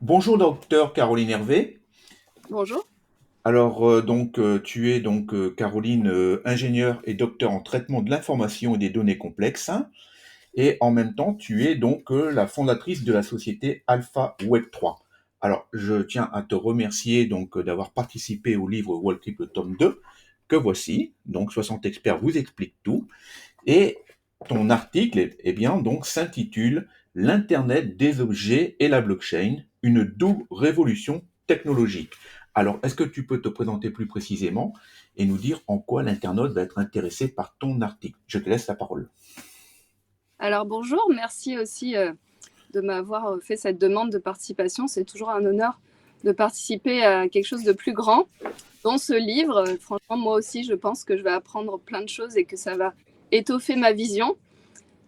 Bonjour docteur Caroline Hervé. Bonjour. Tu es Caroline, ingénieure et docteur en traitement de l'information et des données complexes, hein, et en même temps tu es la fondatrice de la société Alpha Web 3. Alors je tiens à te remercier d'avoir participé au livre Wall Triple tome 2 que voici. Donc 60 experts vous expliquent tout. Et ton article s'intitule L'Internet des objets et la blockchain, une double révolution technologique. Alors, est-ce que tu peux te présenter plus précisément et nous dire en quoi l'internaute va être intéressé par ton article? Je te laisse la parole. Alors bonjour, merci aussi de m'avoir fait cette demande de participation. C'est toujours un honneur de participer à quelque chose de plus grand. Dans ce livre, franchement, moi aussi, je pense que je vais apprendre plein de choses et que ça va étoffer ma vision.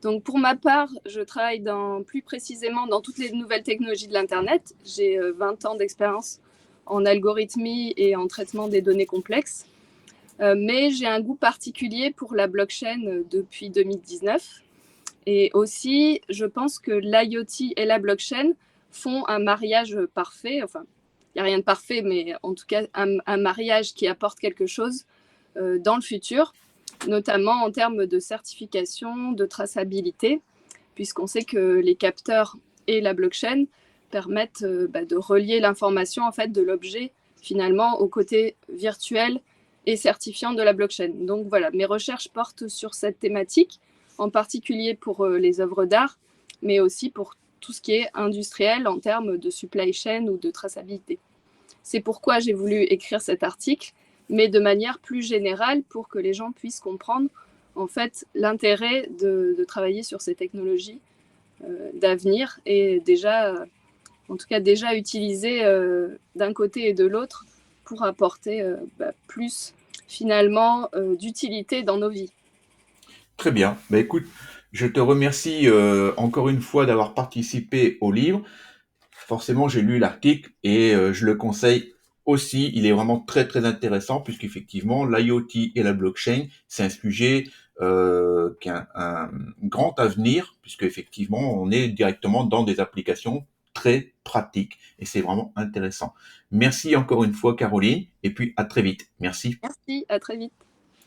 Donc pour ma part, je travaille plus précisément dans toutes les nouvelles technologies de l'Internet. J'ai 20 ans d'expérience en algorithmie et en traitement des données complexes. Mais j'ai un goût particulier pour la blockchain depuis 2019. Et aussi, je pense que l'IoT et la blockchain font un mariage parfait. Enfin, il n'y a rien de parfait, mais en tout cas, un mariage qui apporte quelque chose dans le futur, notamment en termes de certification, de traçabilité, puisqu'on sait que les capteurs et la blockchain permettent de relier l'information en fait, de l'objet finalement au côté virtuel et certifiant de la blockchain. Donc voilà, mes recherches portent sur cette thématique, en particulier pour les œuvres d'art, mais aussi pour tout ce qui est industriel en termes de supply chain ou de traçabilité. C'est pourquoi j'ai voulu écrire cet article, mais de manière plus générale pour que les gens puissent comprendre en fait l'intérêt de travailler sur ces technologies d'avenir et déjà, en tout cas déjà utilisées d'un côté et de l'autre pour apporter plus finalement d'utilité dans nos vies. Très bien. Bah, écoute, je te remercie encore une fois d'avoir participé au livre. Forcément, j'ai lu l'article et je le conseille aussi. Il est vraiment très très intéressant puisqu'effectivement, l'IoT et la blockchain, c'est un sujet qui a un grand avenir puisque effectivement, on est directement dans des applications très pratiques et c'est vraiment intéressant. Merci encore une fois, Caroline, et puis à très vite. Merci. Merci, à très vite.